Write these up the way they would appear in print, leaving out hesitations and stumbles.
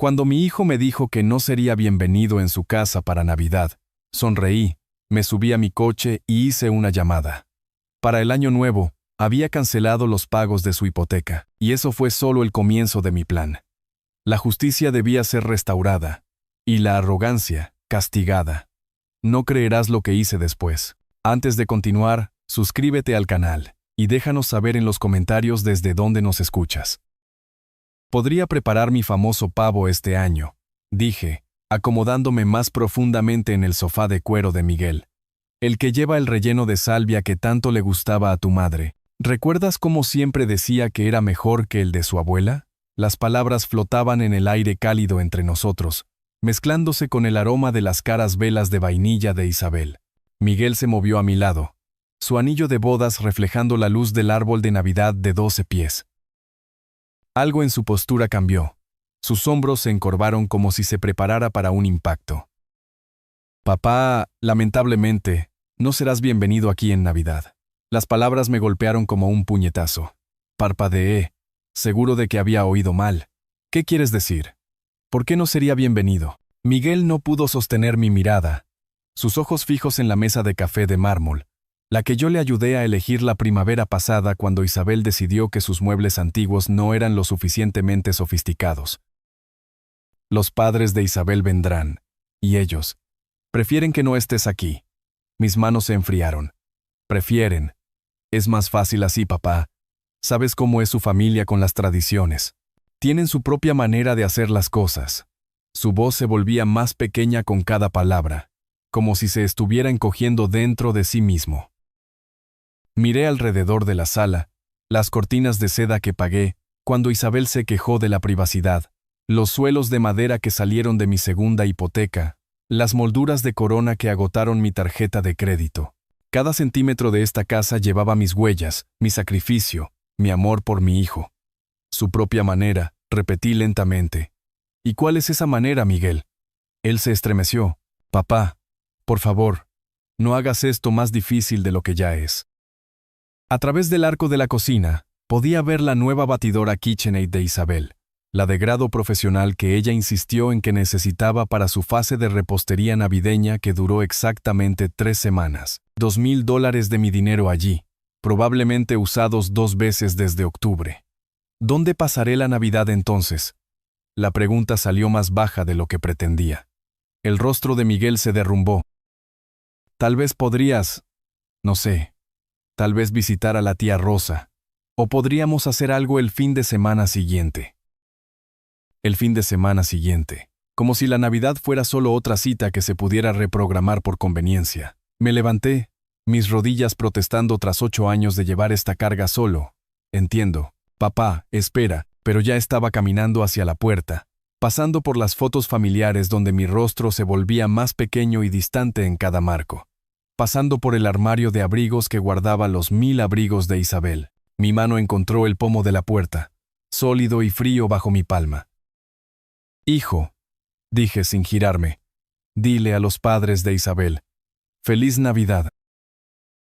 Cuando mi hijo me dijo que no sería bienvenido en su casa para Navidad, sonreí, me subí a mi coche y hice una llamada. Para el año nuevo, había cancelado los pagos de su hipoteca, y eso fue solo el comienzo de mi plan. La justicia debía ser restaurada, y la arrogancia, castigada. No creerás lo que hice después. Antes de continuar, suscríbete al canal, y déjanos saber en los comentarios desde dónde nos escuchas. Podría preparar mi famoso pavo este año, dije, acomodándome más profundamente en el sofá de cuero de Miguel. El que lleva el relleno de salvia que tanto le gustaba a tu madre. ¿Recuerdas cómo siempre decía que era mejor que el de su abuela? Las palabras flotaban en el aire cálido entre nosotros, mezclándose con el aroma de las caras velas de vainilla de Isabel. Miguel se movió a mi lado, su anillo de bodas reflejando la luz del árbol de Navidad de 12 pies. Algo en su postura cambió. Sus hombros se encorvaron como si se preparara para un impacto. Papá, lamentablemente, no serás bienvenido aquí en Navidad. Las palabras me golpearon como un puñetazo. Parpadeé, seguro de que había oído mal. ¿Qué quieres decir? ¿Por qué no sería bienvenido? Miguel no pudo sostener mi mirada, sus ojos fijos en la mesa de café de mármol, la que yo le ayudé a elegir la primavera pasada cuando Isabel decidió que sus muebles antiguos no eran lo suficientemente sofisticados. Los padres de Isabel vendrán, y ellos prefieren que no estés aquí. Mis manos se enfriaron. Prefieren. Es más fácil así, papá. Sabes cómo es su familia con las tradiciones. Tienen su propia manera de hacer las cosas. Su voz se volvía más pequeña con cada palabra, como si se estuviera encogiendo dentro de sí mismo. Miré alrededor de la sala, las cortinas de seda que pagué, cuando Isabel se quejó de la privacidad, los suelos de madera que salieron de mi segunda hipoteca, las molduras de corona que agotaron mi tarjeta de crédito. Cada centímetro de esta casa llevaba mis huellas, mi sacrificio, mi amor por mi hijo. Su propia manera, repetí lentamente. ¿Y cuál es esa manera, Miguel? Él se estremeció. Papá, por favor, no hagas esto más difícil de lo que ya es. A través del arco de la cocina, podía ver la nueva batidora KitchenAid de Isabel, la de grado profesional que ella insistió en que necesitaba para su fase de repostería navideña que duró exactamente 3 semanas. $2,000 de mi dinero allí, probablemente usados 2 veces desde octubre. ¿Dónde pasaré la Navidad entonces? La pregunta salió más baja de lo que pretendía. El rostro de Miguel se derrumbó. Tal vez podrías, no sé, tal vez visitar a la tía Rosa, o podríamos hacer algo el fin de semana siguiente. El fin de semana siguiente, como si la Navidad fuera solo otra cita que se pudiera reprogramar por conveniencia. Me levanté, mis rodillas protestando tras 8 años de llevar esta carga solo. Entiendo. Papá, espera, pero ya estaba caminando hacia la puerta, pasando por las fotos familiares donde mi rostro se volvía más pequeño y distante en cada marco, pasando por el armario de abrigos que guardaba los 1000 abrigos de Isabel. Mi mano encontró el pomo de la puerta, sólido y frío bajo mi palma. Hijo, dije sin girarme, dile a los padres de Isabel, ¡Feliz Navidad!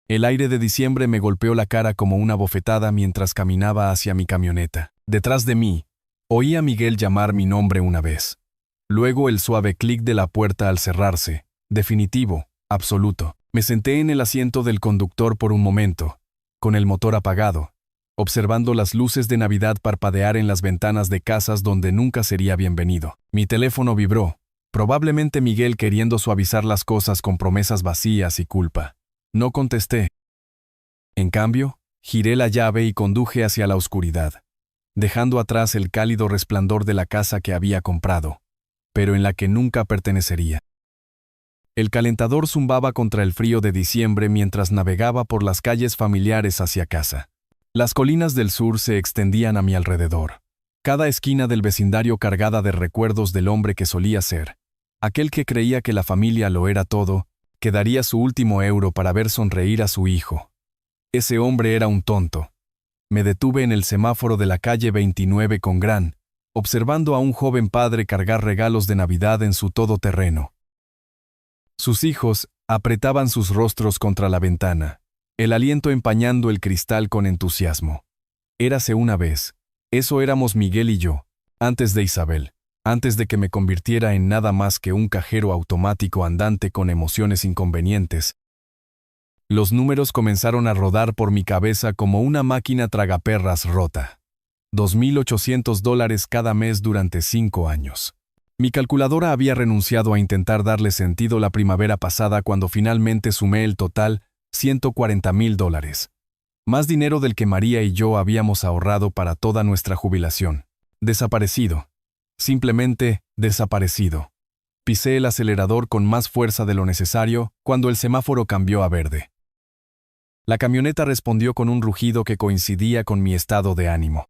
El aire de diciembre me golpeó la cara como una bofetada mientras caminaba hacia mi camioneta. Detrás de mí, oí a Miguel llamar mi nombre una vez. Luego el suave clic de la puerta al cerrarse, definitivo, absoluto. Me senté en el asiento del conductor por un momento, con el motor apagado, observando las luces de Navidad parpadear en las ventanas de casas donde nunca sería bienvenido. Mi teléfono vibró, probablemente Miguel queriendo suavizar las cosas con promesas vacías y culpa. No contesté. En cambio, giré la llave y conduje hacia la oscuridad, dejando atrás el cálido resplandor de la casa que había comprado, pero en la que nunca pertenecería. El calentador zumbaba contra el frío de diciembre mientras navegaba por las calles familiares hacia casa. Las colinas del sur se extendían a mi alrededor, cada esquina del vecindario cargada de recuerdos del hombre que solía ser, aquel que creía que la familia lo era todo, que daría su último euro para ver sonreír a su hijo. Ese hombre era un tonto. Me detuve en el semáforo de la calle 29 con Gran, observando a un joven padre cargar regalos de Navidad en su todoterreno. Sus hijos apretaban sus rostros contra la ventana, el aliento empañando el cristal con entusiasmo. Érase una vez. Eso éramos Miguel y yo, antes de Isabel. antes de que me convirtiera en nada más que un cajero automático andante con emociones inconvenientes. Los números comenzaron a rodar por mi cabeza como una máquina tragaperras rota. $2,800 cada mes durante 5 años. Mi calculadora había renunciado a intentar darle sentido la primavera pasada cuando finalmente sumé el total, $140,000. Más dinero del que María y yo habíamos ahorrado para toda nuestra jubilación. Desaparecido. Simplemente desaparecido. Pisé el acelerador con más fuerza de lo necesario cuando el semáforo cambió a verde. La camioneta respondió con un rugido que coincidía con mi estado de ánimo.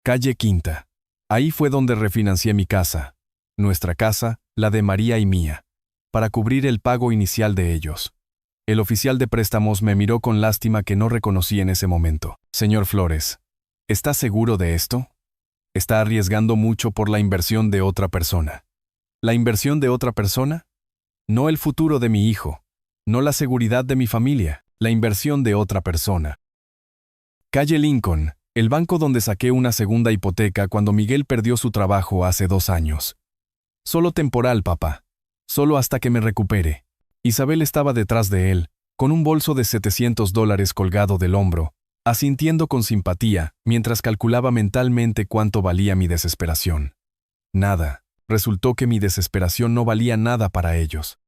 Calle Quinta. Ahí fue donde refinancié mi casa. Nuestra casa, la de María y mía, para cubrir el pago inicial de ellos. El oficial de préstamos me miró con lástima que no reconocí en ese momento. Señor Flores, ¿está seguro de esto? Está arriesgando mucho por la inversión de otra persona. ¿La inversión de otra persona? No el futuro de mi hijo, no la seguridad de mi familia, la inversión de otra persona. Calle Lincoln, el banco donde saqué una segunda hipoteca cuando Miguel perdió su trabajo hace 2 años. Solo temporal, papá. Solo hasta que me recupere. Isabel estaba detrás de él, con un bolso de $700 colgado del hombro, asintiendo con simpatía, mientras calculaba mentalmente cuánto valía mi desesperación. Nada. Resultó que mi desesperación no valía nada para ellos.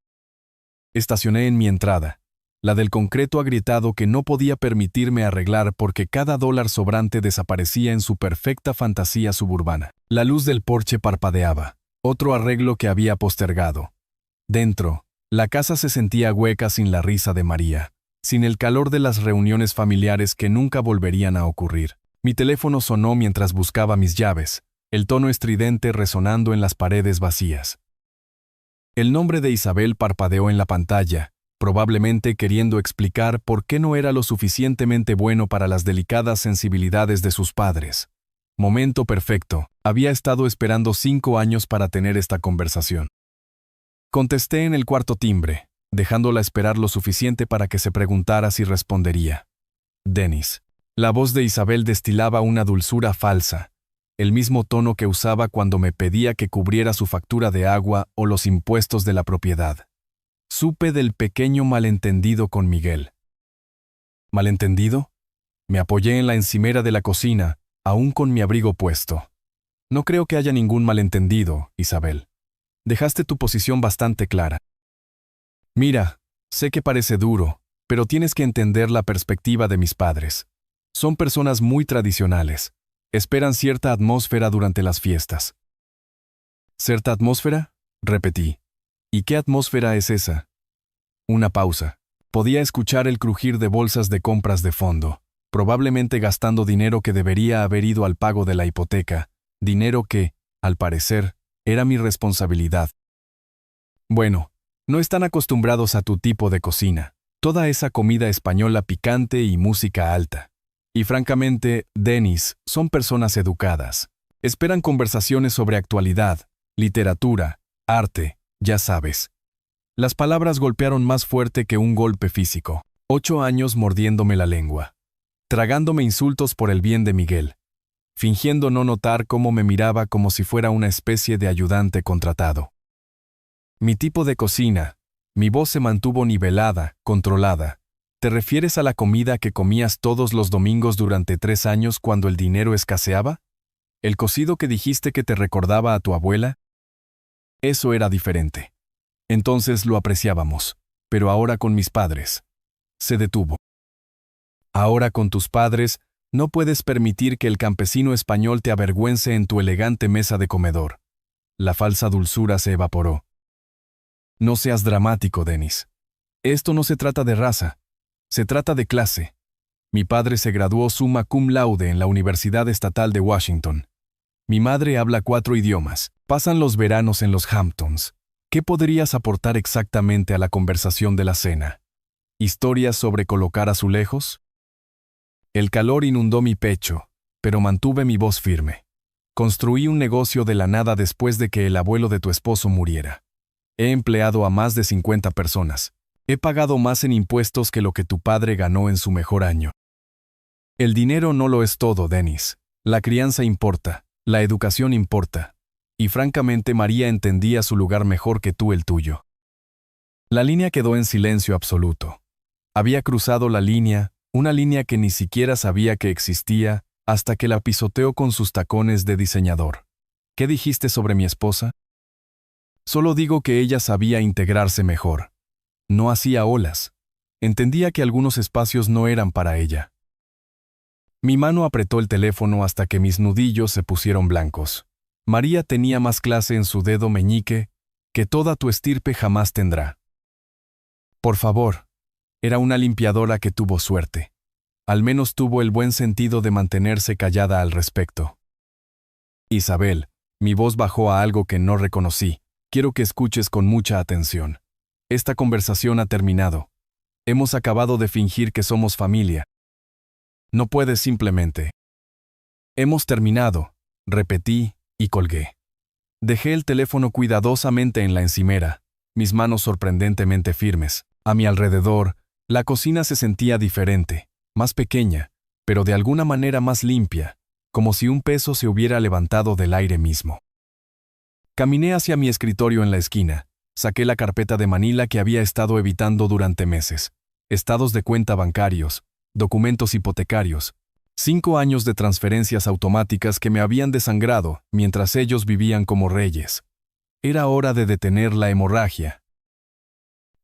Estacioné en mi entrada, la del concreto agrietado que no podía permitirme arreglar porque cada dólar sobrante desaparecía en su perfecta fantasía suburbana. La luz del porche parpadeaba. Otro arreglo que había postergado. Dentro, la casa se sentía hueca sin la risa de María, sin el calor de las reuniones familiares que nunca volverían a ocurrir. Mi teléfono sonó mientras buscaba mis llaves, el tono estridente resonando en las paredes vacías. El nombre de Isabel parpadeó en la pantalla, probablemente queriendo explicar por qué no era lo suficientemente bueno para las delicadas sensibilidades de sus padres. Momento perfecto. Había estado esperando 5 años para tener esta conversación. Contesté en el cuarto timbre, dejándola esperar lo suficiente para que se preguntara si respondería. Denis. La voz de Isabel destilaba una dulzura falsa, el mismo tono que usaba cuando me pedía que cubriera su factura de agua o los impuestos de la propiedad. Supe del pequeño malentendido con Miguel. ¿Malentendido? Me apoyé en la encimera de la cocina, aún con mi abrigo puesto. No creo que haya ningún malentendido, Isabel. Dejaste tu posición bastante clara. Mira, sé que parece duro, pero tienes que entender la perspectiva de mis padres. Son personas muy tradicionales. Esperan cierta atmósfera durante las fiestas. ¿Cierta atmósfera? Repetí. ¿Y qué atmósfera es esa? Una pausa. Podía escuchar el crujir de bolsas de compras de fondo, probablemente gastando dinero que debería haber ido al pago de la hipoteca, dinero que, al parecer, era mi responsabilidad. Bueno, no están acostumbrados a tu tipo de cocina, toda esa comida española picante y música alta. Y francamente, Denis, son personas educadas. Esperan conversaciones sobre actualidad, literatura, arte, ya sabes. Las palabras golpearon más fuerte que un golpe físico. 8 años mordiéndome la lengua, tragándome insultos por el bien de Miguel, fingiendo no notar cómo me miraba como si fuera una especie de ayudante contratado. Mi tipo de cocina, mi voz se mantuvo nivelada, controlada. ¿Te refieres a la comida que comías todos los domingos durante 3 años cuando el dinero escaseaba? ¿El cocido que dijiste que te recordaba a tu abuela? Eso era diferente. Entonces lo apreciábamos, pero ahora con mis padres. Se detuvo. Ahora con tus padres, no puedes permitir que el campesino español te avergüence en tu elegante mesa de comedor. La falsa dulzura se evaporó. No seas dramático, Denis. Esto no se trata de raza. Se trata de clase. Mi padre se graduó summa cum laude en la Universidad Estatal de Washington. Mi madre habla 4 idiomas. Pasan los veranos en los Hamptons. ¿Qué podrías aportar exactamente a la conversación de la cena? ¿Historias sobre colocar azulejos? El calor inundó mi pecho, pero mantuve mi voz firme. Construí un negocio de la nada después de que el abuelo de tu esposo muriera. He empleado a más de 50 personas. He pagado más en impuestos que lo que tu padre ganó en su mejor año. El dinero no lo es todo, Denis. La crianza importa, la educación importa. y francamente María entendía su lugar mejor que tú el tuyo. La línea quedó en silencio absoluto. Había cruzado la línea, una línea que ni siquiera sabía que existía, hasta que la pisoteó con sus tacones de diseñador. ¿Qué dijiste sobre mi esposa? Solo digo que ella sabía integrarse mejor. No hacía olas. Entendía que algunos espacios no eran para ella. Mi mano apretó el teléfono hasta que mis nudillos se pusieron blancos. María tenía más clase en su dedo meñique que toda tu estirpe jamás tendrá. Por favor, era una limpiadora que tuvo suerte. Al menos tuvo el buen sentido de mantenerse callada al respecto. Isabel, mi voz bajó a algo que no reconocí. Quiero que escuches con mucha atención. Esta conversación ha terminado. Hemos acabado de fingir que somos familia. No puedes simplemente. Hemos terminado, repetí y colgué. Dejé el teléfono cuidadosamente en la encimera, mis manos sorprendentemente firmes. A mi alrededor, la cocina se sentía diferente, más pequeña, pero de alguna manera más limpia, como si un peso se hubiera levantado del aire mismo. Caminé hacia mi escritorio en la esquina, saqué la carpeta de Manila que había estado evitando durante meses, estados de cuenta bancarios, documentos hipotecarios, 5 años de transferencias automáticas que me habían desangrado mientras ellos vivían como reyes. Era hora de detener la hemorragia.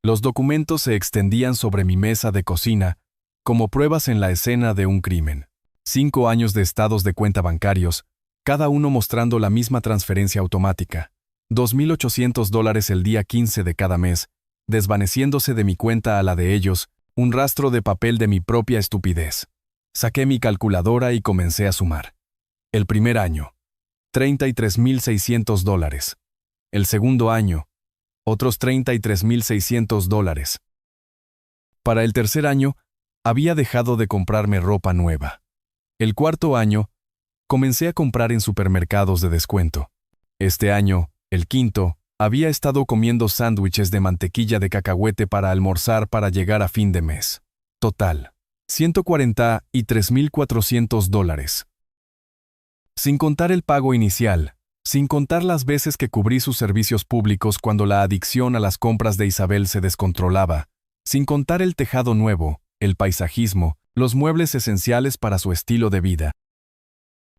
Los documentos se extendían sobre mi mesa de cocina como pruebas en la escena de un crimen. 5 años de estados de cuenta bancarios, cada uno mostrando la misma transferencia automática. $2,800 el día 15 de cada mes, desvaneciéndose de mi cuenta a la de ellos, un rastro de papel de mi propia estupidez. Saqué mi calculadora y comencé a sumar. El primer año, $33,600. El segundo año, otros $33,600. Para el tercer año, había dejado de comprarme ropa nueva. El cuarto año, comencé a comprar en supermercados de descuento. Este año, el quinto, había estado comiendo sándwiches de mantequilla de cacahuete para almorzar para llegar a fin de mes. Total, $143,400. Sin contar el pago inicial, sin contar las veces que cubrí sus servicios públicos cuando la adicción a las compras de Isabel se descontrolaba, sin contar el tejado nuevo, el paisajismo, los muebles esenciales para su estilo de vida.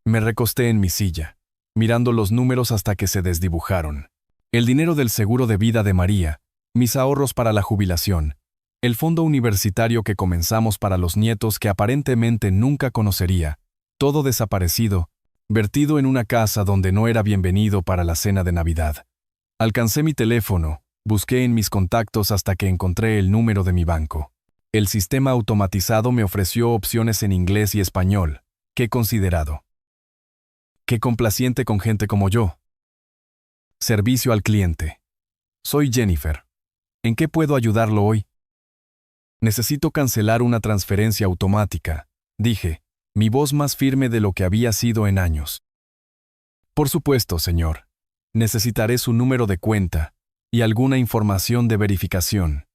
Me recosté en mi silla, mirando los números hasta que se desdibujaron. El dinero del seguro de vida de María, mis ahorros para la jubilación, el fondo universitario que comenzamos para los nietos que aparentemente nunca conocería, todo desaparecido, vertido en una casa donde no era bienvenido para la cena de Navidad. Alcancé mi teléfono, busqué en mis contactos hasta que encontré el número de mi banco. El sistema automatizado me ofreció opciones en inglés y español. Qué considerado. Qué complaciente con gente como yo. Servicio al cliente. Soy Jennifer. ¿En qué puedo ayudarlo hoy? Necesito cancelar una transferencia automática, dije, mi voz más firme de lo que había sido en años. Por supuesto, señor. Necesitaré su número de cuenta y alguna información de verificación.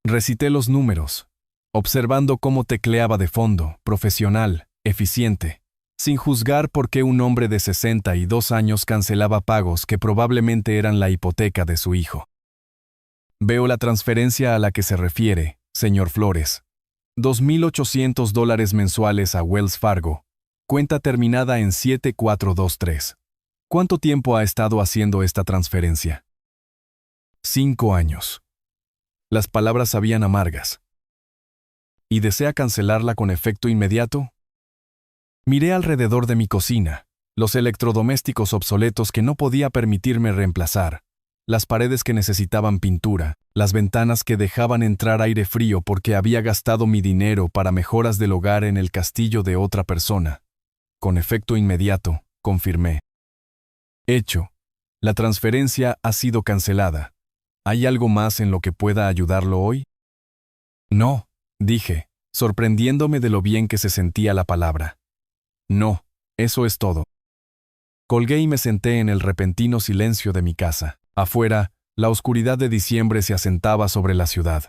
Recité los números, observando cómo tecleaba de fondo, profesional, eficiente, sin juzgar por qué un hombre de 62 años cancelaba pagos que probablemente eran la hipoteca de su hijo. Veo la transferencia a la que se refiere, señor Flores. $2,800 mensuales a Wells Fargo, cuenta terminada en 7423. ¿Cuánto tiempo ha estado haciendo esta transferencia? 5 años. Las palabras sabían amargas. ¿Y desea cancelarla con efecto inmediato? Miré alrededor de mi cocina, los electrodomésticos obsoletos que no podía permitirme reemplazar, las paredes que necesitaban pintura, las ventanas que dejaban entrar aire frío porque había gastado mi dinero para mejoras del hogar en el castillo de otra persona. Con efecto inmediato, confirmé. Hecho. La transferencia ha sido cancelada. ¿Hay algo más en lo que pueda ayudarlo hoy? No, dije, sorprendiéndome de lo bien que se sentía la palabra. No, eso es todo. Colgué y me senté en el repentino silencio de mi casa. Afuera, la oscuridad de diciembre se asentaba sobre la ciudad.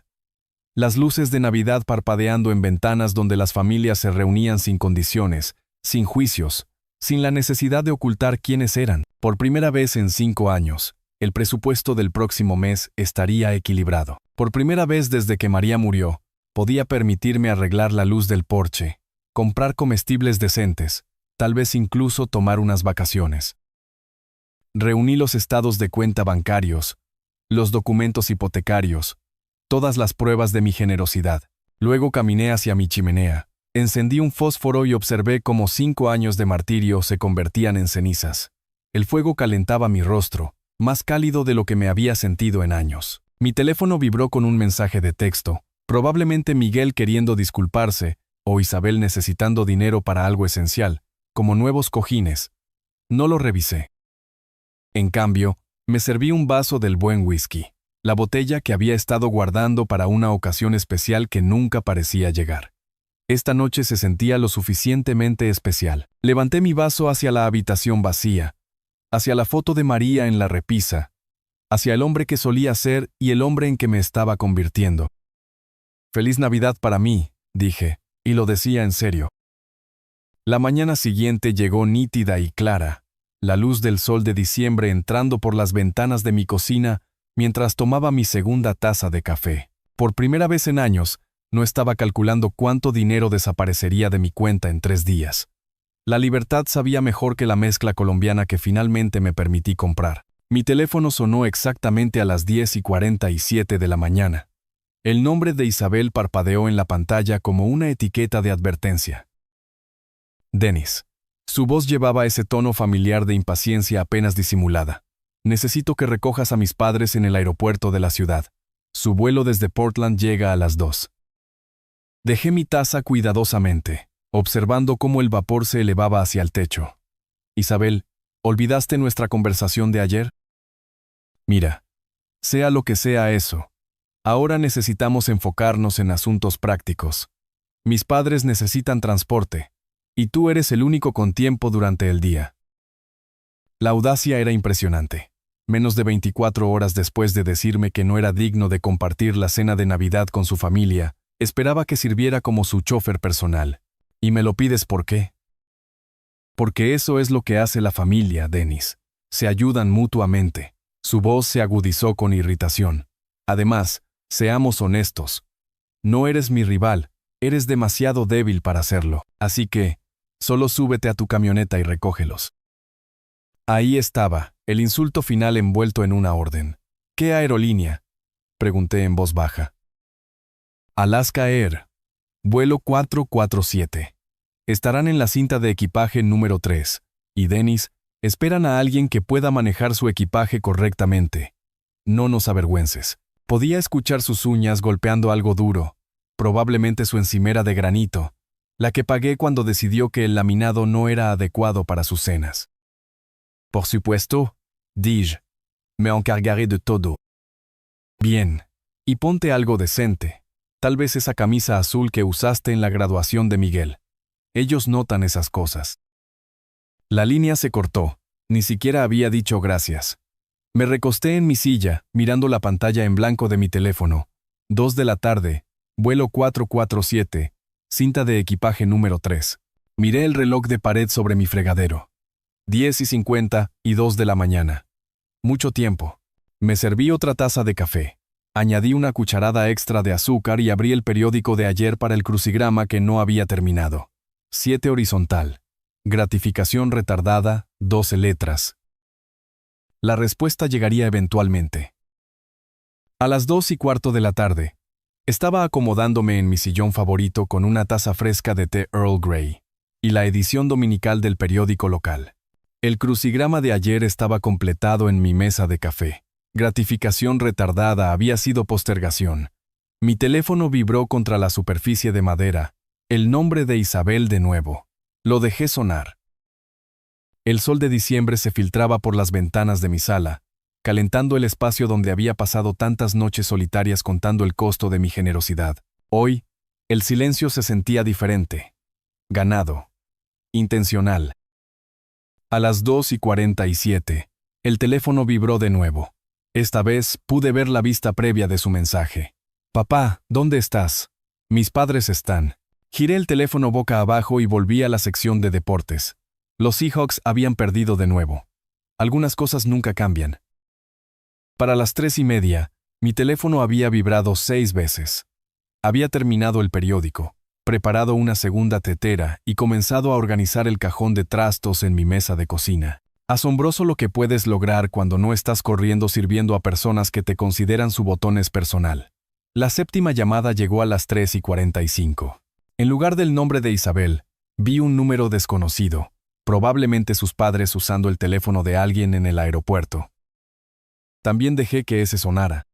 Las luces de Navidad parpadeando en ventanas donde las familias se reunían sin condiciones, sin juicios, sin la necesidad de ocultar quiénes eran. Por primera vez en 5 años, el presupuesto del próximo mes estaría equilibrado. Por primera vez desde que María murió, podía permitirme arreglar la luz del porche, comprar comestibles decentes, tal vez incluso tomar unas vacaciones. Reuní los estados de cuenta bancarios, los documentos hipotecarios, todas las pruebas de mi generosidad. Luego caminé hacia mi chimenea, encendí un fósforo y observé cómo 5 años de martirio se convertían en cenizas. El fuego calentaba mi rostro, más cálido de lo que me había sentido en años. Mi teléfono vibró con un mensaje de texto, probablemente Miguel queriendo disculparse, o Isabel necesitando dinero para algo esencial, como nuevos cojines. No lo revisé. En cambio, me serví un vaso del buen whisky, la botella que había estado guardando para una ocasión especial que nunca parecía llegar. Esta noche se sentía lo suficientemente especial. Levanté mi vaso hacia la habitación vacía, hacia la foto de María en la repisa, hacia el hombre que solía ser y el hombre en que me estaba convirtiendo. «Feliz Navidad para mí», dije, y lo decía en serio. La mañana siguiente llegó nítida y clara, la luz del sol de diciembre entrando por las ventanas de mi cocina mientras tomaba mi segunda taza de café. Por primera vez en años, no estaba calculando cuánto dinero desaparecería de mi cuenta en 3 días. La libertad sabía mejor que la mezcla colombiana que finalmente me permití comprar. Mi teléfono sonó exactamente a las 10:47 de la mañana. El nombre de Isabel parpadeó en la pantalla como una etiqueta de advertencia. Denis. Su voz llevaba ese tono familiar de impaciencia apenas disimulada. Necesito que recojas a mis padres en el aeropuerto de la ciudad. Su vuelo desde Portland llega a las 2. Dejé mi taza cuidadosamente, observando cómo el vapor se elevaba hacia el techo. Isabel, ¿olvidaste nuestra conversación de ayer? Mira, sea lo que sea eso, ahora necesitamos enfocarnos en asuntos prácticos. Mis padres necesitan transporte, y tú eres el único con tiempo durante el día. La audacia era impresionante. Menos de 24 horas después de decirme que no era digno de compartir la cena de Navidad con su familia, esperaba que sirviera como su chofer personal. ¿Y me lo pides por qué? Porque eso es lo que hace la familia, Denis. Se ayudan mutuamente. Su voz se agudizó con irritación. Además, seamos honestos. No eres mi rival, eres demasiado débil para hacerlo. Así que, solo súbete a tu camioneta y recógelos. Ahí estaba, el insulto final envuelto en una orden. ¿Qué aerolínea?, pregunté en voz baja. Alaska Air. Vuelo 447. Estarán en la cinta de equipaje número 3, y Denis, esperan a alguien que pueda manejar su equipaje correctamente. No nos avergüences. Podía escuchar sus uñas golpeando algo duro, probablemente su encimera de granito, la que pagué cuando decidió que el laminado no era adecuado para sus cenas. Por supuesto, dis-je, me encargaré de todo. Bien, y ponte algo decente, tal vez esa camisa azul que usaste en la graduación de Miguel. Ellos notan esas cosas. La línea se cortó, ni siquiera había dicho gracias. Me recosté en mi silla, mirando la pantalla en blanco de mi teléfono. 2 de la tarde, vuelo 447, cinta de equipaje número 3. Miré el reloj de pared sobre mi fregadero. 10:50 y 2 de la mañana. Mucho tiempo. Me serví otra taza de café. Añadí una cucharada extra de azúcar y abrí el periódico de ayer para el crucigrama que no había terminado. 7 horizontal. Gratificación retardada, 12 letras. La respuesta llegaría eventualmente. A las 2:15 de la tarde, estaba acomodándome en mi sillón favorito con una taza fresca de té Earl Grey y la edición dominical del periódico local. El crucigrama de ayer estaba completado en mi mesa de café. Gratificación retardada había sido postergación. Mi teléfono vibró contra la superficie de madera. El nombre de Isabel de nuevo. Lo dejé sonar. El sol de diciembre se filtraba por las ventanas de mi sala, calentando el espacio donde había pasado tantas noches solitarias contando el costo de mi generosidad. Hoy, el silencio se sentía diferente. Ganado. Intencional. A las 2:47, el teléfono vibró de nuevo. Esta vez pude ver la vista previa de su mensaje. «Papá, ¿dónde estás? Mis padres están». Giré el teléfono boca abajo y volví a la sección de deportes. Los Seahawks habían perdido de nuevo. Algunas cosas nunca cambian. Para las 3:30, mi teléfono había vibrado 6 veces. Había terminado el periódico, preparado una segunda tetera y comenzado a organizar el cajón de trastos en mi mesa de cocina. Asombroso lo que puedes lograr cuando no estás corriendo sirviendo a personas que te consideran su botones personal. La séptima llamada llegó a las 3:45. En lugar del nombre de Isabel, vi un número desconocido, probablemente sus padres usando el teléfono de alguien en el aeropuerto. También dejé que ese sonara.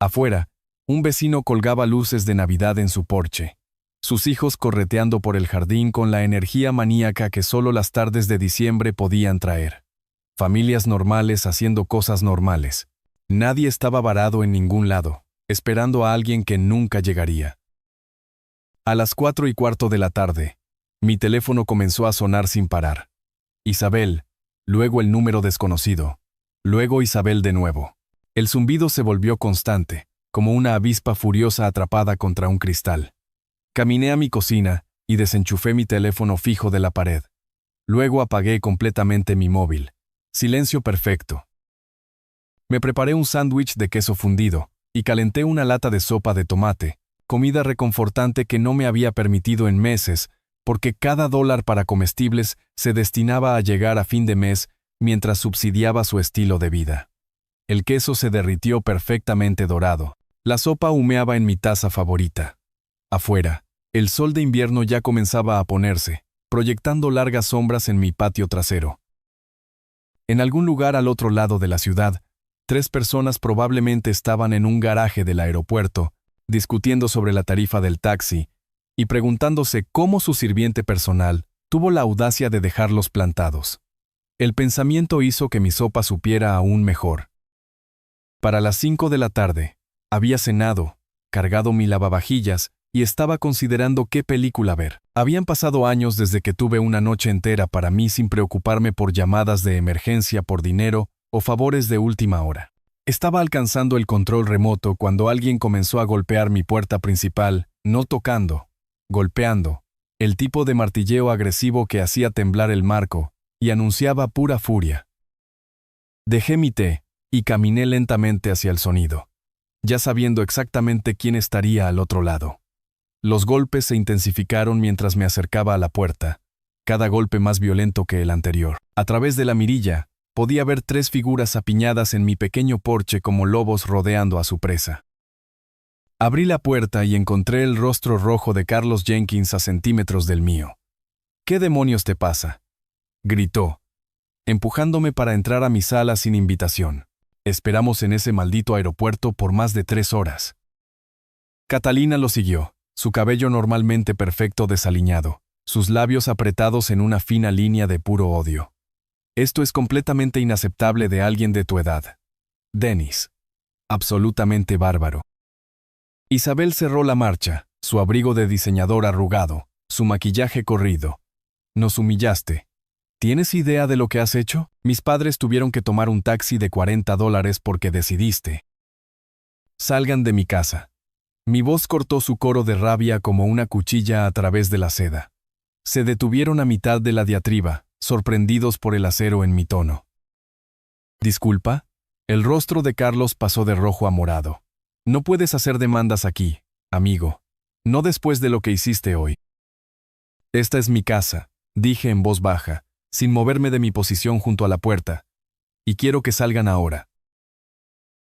Afuera, un vecino colgaba luces de Navidad en su porche. Sus hijos correteando por el jardín con la energía maníaca que solo las tardes de diciembre podían traer. Familias normales haciendo cosas normales. Nadie estaba varado en ningún lado, esperando a alguien que nunca llegaría. A las 4:15 de la tarde, mi teléfono comenzó a sonar sin parar. Isabel, luego el número desconocido, luego Isabel de nuevo. El zumbido se volvió constante, como una avispa furiosa atrapada contra un cristal. Caminé a mi cocina y desenchufé mi teléfono fijo de la pared. Luego apagué completamente mi móvil. Silencio perfecto. Me preparé un sándwich de queso fundido y calenté una lata de sopa de tomate, comida reconfortante que no me había permitido en meses, porque cada dólar para comestibles se destinaba a llegar a fin de mes mientras subsidiaba su estilo de vida. El queso se derritió perfectamente dorado. La sopa humeaba en mi taza favorita. Afuera, el sol de invierno ya comenzaba a ponerse, proyectando largas sombras en mi patio trasero. En algún lugar al otro lado de la ciudad, 3 personas probablemente estaban en un garaje del aeropuerto, discutiendo sobre la tarifa del taxi y preguntándose cómo su sirviente personal tuvo la audacia de dejarlos plantados. El pensamiento hizo que mi sopa supiera aún mejor. Para las 5 de la tarde, había cenado, cargado mi lavavajillas y estaba considerando qué película ver. Habían pasado años desde que tuve una noche entera para mí sin preocuparme por llamadas de emergencia por dinero o favores de última hora. Estaba alcanzando el control remoto cuando alguien comenzó a golpear mi puerta principal, no tocando, golpeando, el tipo de martilleo agresivo que hacía temblar el marco y anunciaba pura furia. Dejé mi té y caminé lentamente hacia el sonido, ya sabiendo exactamente quién estaría al otro lado. Los golpes se intensificaron mientras me acercaba a la puerta, cada golpe más violento que el anterior. A través de la mirilla, podía ver 3 figuras apiñadas en mi pequeño porche como lobos rodeando a su presa. Abrí la puerta y encontré el rostro rojo de Carlos Jenkins a centímetros del mío. ¿Qué demonios te pasa?, gritó, empujándome para entrar a mi sala sin invitación. Esperamos en ese maldito aeropuerto por más de 3 horas. Catalina lo siguió, su cabello normalmente perfecto desaliñado, sus labios apretados en una fina línea de puro odio. Esto es completamente inaceptable de alguien de tu edad. Dennis. Absolutamente bárbaro. Isabel cerró la marcha, su abrigo de diseñador arrugado, su maquillaje corrido. Nos humillaste. ¿Tienes idea de lo que has hecho? Mis padres tuvieron que tomar un taxi de $40 porque decidiste. Salgan de mi casa. Mi voz cortó su coro de rabia como una cuchilla a través de la seda. Se detuvieron a mitad de la diatriba, sorprendidos por el acero en mi tono. ¿Disculpa? El rostro de Carlos pasó de rojo a morado. No puedes hacer demandas aquí, amigo. No después de lo que hiciste hoy. Esta es mi casa, dije en voz baja, sin moverme de mi posición junto a la puerta. Y quiero que salgan ahora.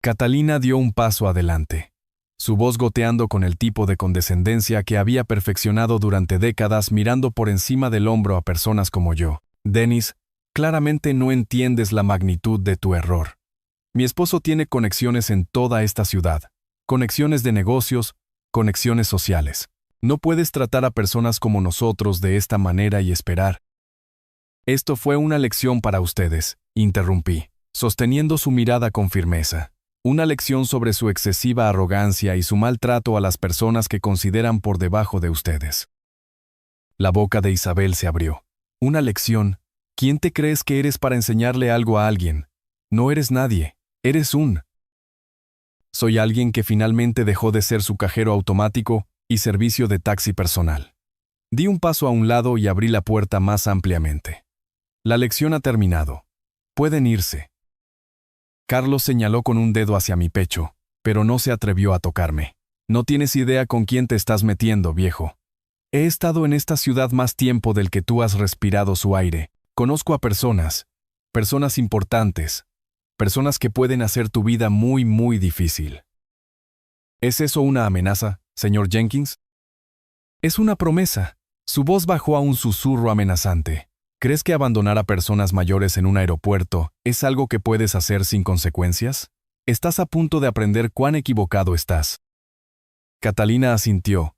Catalina dio un paso adelante, su voz goteando con el tipo de condescendencia que había perfeccionado durante décadas mirando por encima del hombro a personas como yo. Dennis, claramente no entiendes la magnitud de tu error. Mi esposo tiene conexiones en toda esta ciudad, conexiones de negocios, conexiones sociales. No puedes tratar a personas como nosotros de esta manera y esperar. Esto fue una lección para ustedes, interrumpí, sosteniendo su mirada con firmeza. Una lección sobre su excesiva arrogancia y su maltrato a las personas que consideran por debajo de ustedes. La boca de Isabel se abrió. Una lección. ¿Quién te crees que eres para enseñarle algo a alguien? No eres nadie, eres un... Soy alguien que finalmente dejó de ser su cajero automático y servicio de taxi personal. Di un paso a un lado y abrí la puerta más ampliamente. La lección ha terminado. Pueden irse. Carlos señaló con un dedo hacia mi pecho, pero no se atrevió a tocarme. No tienes idea con quién te estás metiendo, viejo. He estado en esta ciudad más tiempo del que tú has respirado su aire. Conozco a personas importantes, personas que pueden hacer tu vida muy, muy difícil. ¿Es eso una amenaza, señor Jenkins? Es una promesa. Su voz bajó a un susurro amenazante. ¿Crees que abandonar a personas mayores en un aeropuerto es algo que puedes hacer sin consecuencias? Estás a punto de aprender cuán equivocado estás. Catalina asintió,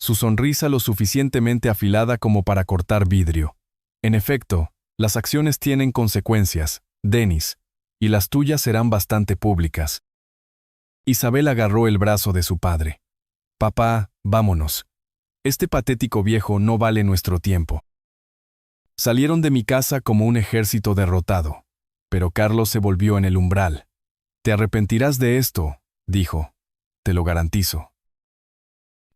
su sonrisa lo suficientemente afilada como para cortar vidrio. En efecto, las acciones tienen consecuencias, Dennis, y las tuyas serán bastante públicas. Isabel agarró el brazo de su padre. Papá, vámonos. Este patético viejo no vale nuestro tiempo. Salieron de mi casa como un ejército derrotado, pero Carlos se volvió en el umbral. Te arrepentirás de esto, dijo. Te lo garantizo.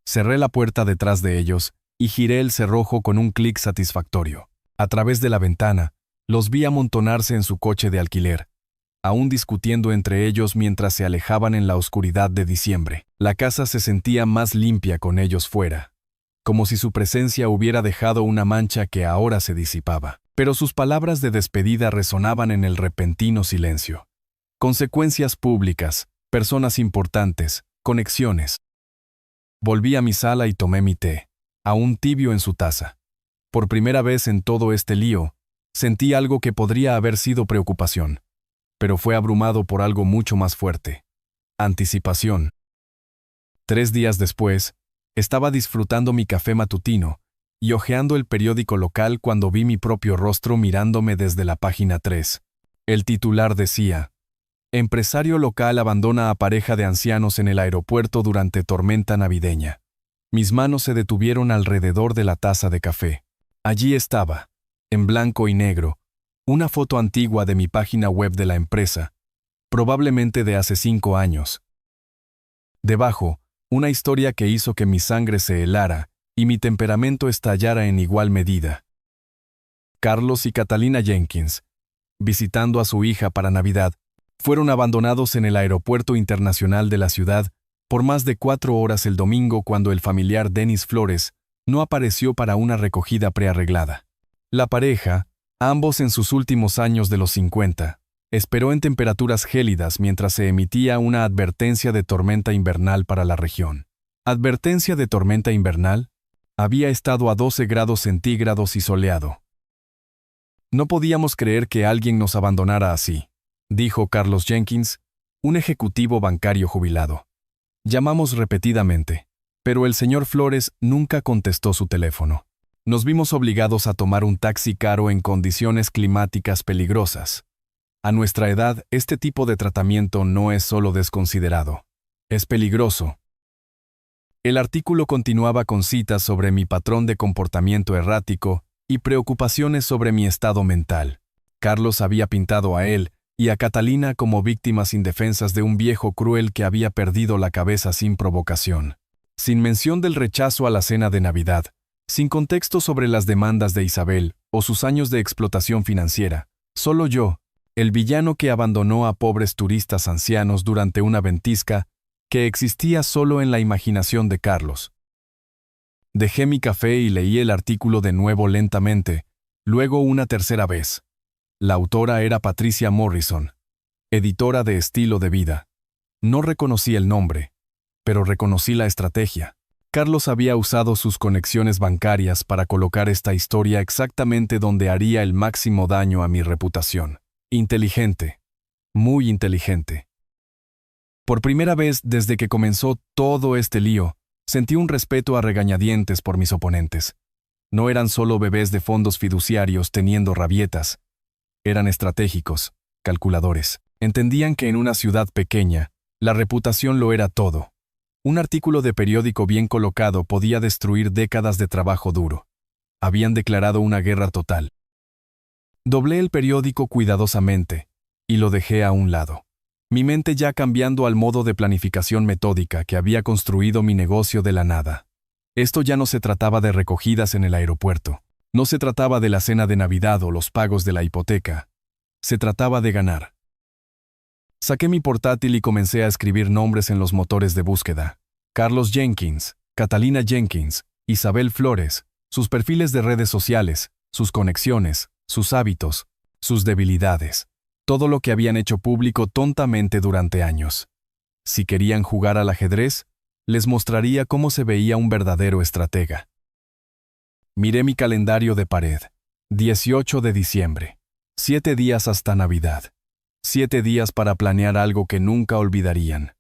Cerré la puerta detrás de ellos y giré el cerrojo con un clic satisfactorio. A través de la ventana, los vi amontonarse en su coche de alquiler, aún discutiendo entre ellos mientras se alejaban en la oscuridad de diciembre. La casa se sentía más limpia con ellos fuera, como si su presencia hubiera dejado una mancha que ahora se disipaba. Pero sus palabras de despedida resonaban en el repentino silencio. Consecuencias públicas, personas importantes, conexiones. Volví a mi sala y tomé mi té, aún tibio en su taza. Por primera vez en todo este lío, sentí algo que podría haber sido preocupación, pero fue abrumado por algo mucho más fuerte. Anticipación. 3 días después, estaba disfrutando mi café matutino y hojeando el periódico local cuando vi mi propio rostro mirándome desde la página 3. El titular decía: Empresario local abandona a pareja de ancianos en el aeropuerto durante tormenta navideña. Mis manos se detuvieron alrededor de la taza de café. Allí estaba, en blanco y negro, una foto antigua de mi página web de la empresa, probablemente de hace 5 años. Debajo, una historia que hizo que mi sangre se helara y mi temperamento estallara en igual medida. Carlos y Catalina Jenkins, visitando a su hija para Navidad, fueron abandonados en el aeropuerto internacional de la ciudad por más de 4 horas el domingo cuando el familiar Dennis Flores no apareció para una recogida prearreglada. La pareja, ambos en sus últimos años de los 50, esperó en temperaturas gélidas mientras se emitía una advertencia de tormenta invernal para la región. ¿Advertencia de tormenta invernal? Había estado a 12 grados centígrados y soleado. No podíamos creer que alguien nos abandonara así, dijo Carlos Jenkins, un ejecutivo bancario jubilado. Llamamos repetidamente, pero el señor Flores nunca contestó su teléfono. Nos vimos obligados a tomar un taxi caro en condiciones climáticas peligrosas. A nuestra edad, este tipo de tratamiento no es solo desconsiderado, es peligroso. El artículo continuaba con citas sobre mi patrón de comportamiento errático y preocupaciones sobre mi estado mental. Carlos había pintado a él y a Catalina como víctimas indefensas de un viejo cruel que había perdido la cabeza sin provocación. Sin mención del rechazo a la cena de Navidad, sin contexto sobre las demandas de Isabel o sus años de explotación financiera, solo yo, el villano que abandonó a pobres turistas ancianos durante una ventisca que existía solo en la imaginación de Carlos. Dejé mi café y leí el artículo de nuevo lentamente, luego una tercera vez. La autora era Patricia Morrison, editora de Estilo de Vida. No reconocí el nombre, pero reconocí la estrategia. Carlos había usado sus conexiones bancarias para colocar esta historia exactamente donde haría el máximo daño a mi reputación. Inteligente, muy inteligente. Por primera vez desde que comenzó todo este lío, sentí un respeto a regañadientes por mis oponentes. No eran solo bebés de fondos fiduciarios teniendo rabietas. Eran estratégicos, calculadores. Entendían que en una ciudad pequeña, la reputación lo era todo. Un artículo de periódico bien colocado podía destruir décadas de trabajo duro. Habían declarado una guerra total. Doblé el periódico cuidadosamente y lo dejé a un lado. Mi mente ya cambiando al modo de planificación metódica que había construido mi negocio de la nada. Esto ya no se trataba de recogidas en el aeropuerto. No se trataba de la cena de Navidad o los pagos de la hipoteca. Se trataba de ganar. Saqué mi portátil y comencé a escribir nombres en los motores de búsqueda. Carlos Jenkins, Catalina Jenkins, Isabel Flores, sus perfiles de redes sociales, sus conexiones, sus hábitos, sus debilidades. Todo lo que habían hecho público tontamente durante años. Si querían jugar al ajedrez, les mostraría cómo se veía un verdadero estratega. Miré mi calendario de pared. 18 de diciembre. 7 días hasta Navidad. 7 días para planear algo que nunca olvidarían.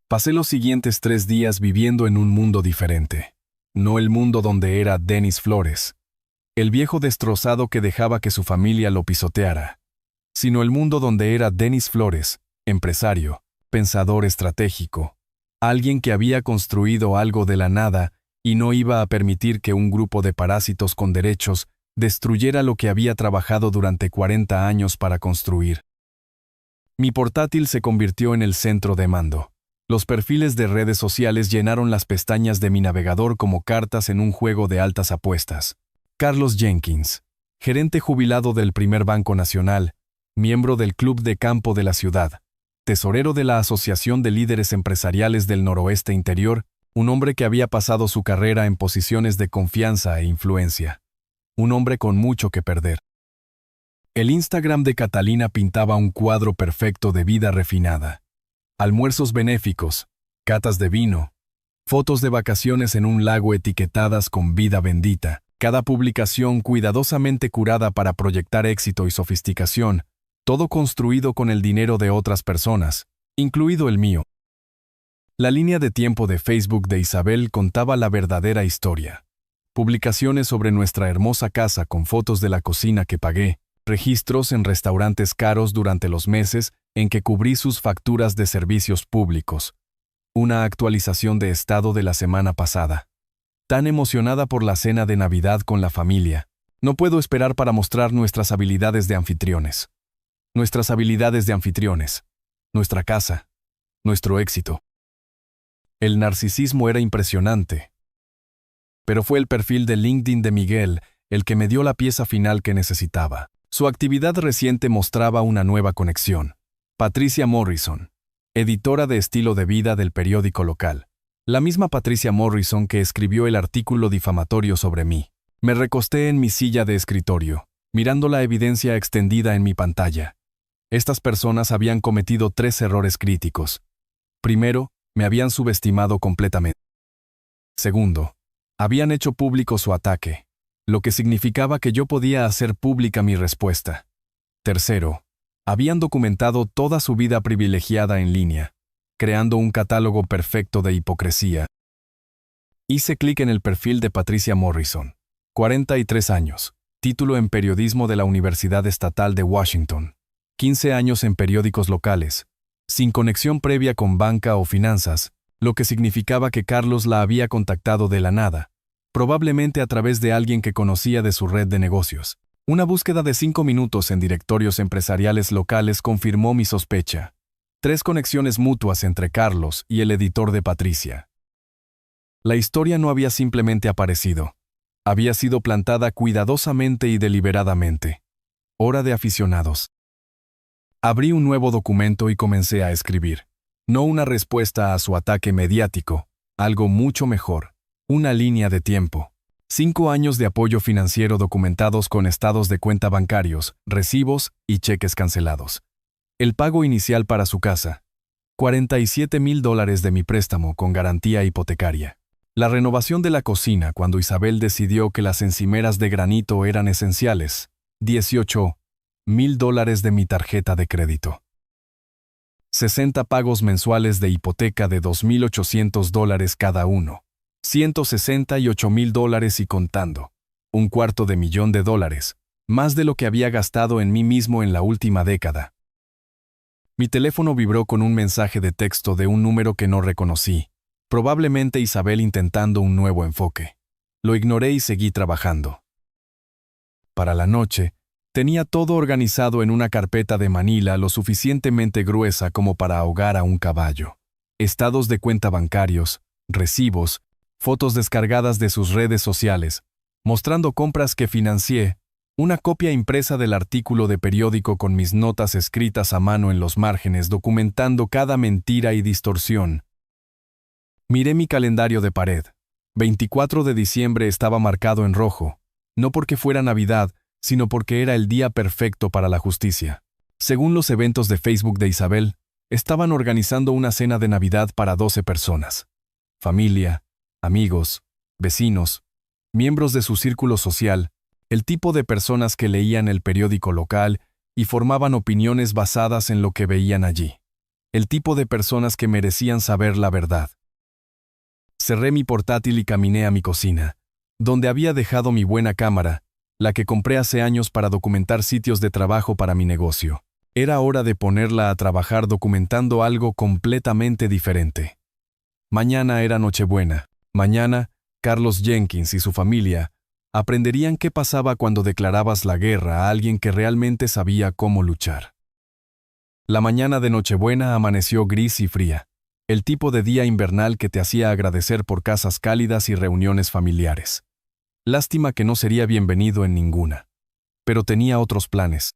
Pasé los siguientes 3 días viviendo en un mundo diferente. No el mundo donde era Denis Flores, el viejo destrozado que dejaba que su familia lo pisoteara, sino el mundo donde era Denis Flores, empresario, pensador estratégico, alguien que había construido algo de la nada y no iba a permitir que un grupo de parásitos con derechos destruyera lo que había trabajado durante 40 años para construir. Mi portátil se convirtió en el centro de mando. Los perfiles de redes sociales llenaron las pestañas de mi navegador como cartas en un juego de altas apuestas. Carlos Jenkins, gerente jubilado del Primer Banco Nacional, miembro del Club de Campo de la ciudad, tesorero de la Asociación de Líderes Empresariales del Noroeste Interior, un hombre que había pasado su carrera en posiciones de confianza e influencia. Un hombre con mucho que perder. El Instagram de Catalina pintaba un cuadro perfecto de vida refinada. Almuerzos benéficos, catas de vino, fotos de vacaciones en un lago etiquetadas con vida bendita, cada publicación cuidadosamente curada para proyectar éxito y sofisticación, todo construido con el dinero de otras personas, incluido el mío. La línea de tiempo de Facebook de Isabel contaba la verdadera historia. Publicaciones sobre nuestra hermosa casa con fotos de la cocina que pagué, registros en restaurantes caros durante los meses en que cubrí sus facturas de servicios públicos. Una actualización de estado de la semana pasada. Tan emocionada por la cena de Navidad con la familia. No puedo esperar para mostrar nuestras habilidades de anfitriones. Nuestras habilidades de anfitriones. Nuestra casa. Nuestro éxito. El narcisismo era impresionante. Pero fue el perfil de LinkedIn de Miguel el que me dio la pieza final que necesitaba. Su actividad reciente mostraba una nueva conexión. Patricia Morrison, editora de estilo de vida del periódico local. La misma Patricia Morrison que escribió el artículo difamatorio sobre mí. Me recosté en mi silla de escritorio, mirando la evidencia extendida en mi pantalla. Estas personas habían cometido 3 errores críticos. Primero, me habían subestimado completamente. Segundo, habían hecho público su ataque, lo que significaba que yo podía hacer pública mi respuesta. Tercero, habían documentado toda su vida privilegiada en línea, creando un catálogo perfecto de hipocresía. Hice clic en el perfil de Patricia Morrison, 43 años, título en periodismo de la Universidad Estatal de Washington, 15 años en periódicos locales, sin conexión previa con banca o finanzas, lo que significaba que Carlos la había contactado de la nada, probablemente a través de alguien que conocía de su red de negocios. Una búsqueda de 5 minutos en directorios empresariales locales confirmó mi sospecha. 3 conexiones mutuas entre Carlos y el editor de Patricia. La historia no había simplemente aparecido. Había sido plantada cuidadosamente y deliberadamente. Hora de aficionados. Abrí un nuevo documento y comencé a escribir. No una respuesta a su ataque mediático, algo mucho mejor. Una línea de tiempo. 5 años de apoyo financiero documentados con estados de cuenta bancarios, recibos y cheques cancelados. El pago inicial para su casa. $47,000 de mi préstamo con garantía hipotecaria. La renovación de la cocina cuando Isabel decidió que las encimeras de granito eran esenciales. $18,000 de mi tarjeta de crédito. 60 pagos mensuales de hipoteca de $2,800 cada uno. $168,000 y contando. $250,000, más de lo que había gastado en mí mismo en la última década. Mi teléfono vibró con un mensaje de texto de un número que no reconocí, probablemente Isabel intentando un nuevo enfoque. Lo ignoré y seguí trabajando. Para la noche, tenía todo organizado en una carpeta de Manila lo suficientemente gruesa como para ahogar a un caballo. Estados de cuenta bancarios, recibos, fotos descargadas de sus redes sociales, mostrando compras que financié, Una copia impresa del artículo de periódico con mis notas escritas a mano en los márgenes documentando cada mentira y distorsión. Miré mi calendario de pared. 24 de diciembre estaba marcado en rojo, no porque fuera Navidad, sino porque era el día perfecto para la justicia. Según los eventos de Facebook de Isabel, estaban organizando una cena de Navidad para 12 personas. Familia, amigos, vecinos, miembros de su círculo social, el tipo de personas que leían el periódico local y formaban opiniones basadas en lo que veían allí. El tipo de personas que merecían saber la verdad. Cerré mi portátil y caminé a mi cocina, donde había dejado mi buena cámara, la que compré hace años para documentar sitios de trabajo para mi negocio. Era hora de ponerla a trabajar documentando algo completamente diferente. Mañana era Nochebuena. Mañana, Carlos Jenkins y su familia aprenderían qué pasaba cuando declarabas la guerra a alguien que realmente sabía cómo luchar. La mañana de Nochebuena amaneció gris y fría, el tipo de día invernal que te hacía agradecer por casas cálidas y reuniones familiares. Lástima que no sería bienvenido en ninguna. Pero tenía otros planes.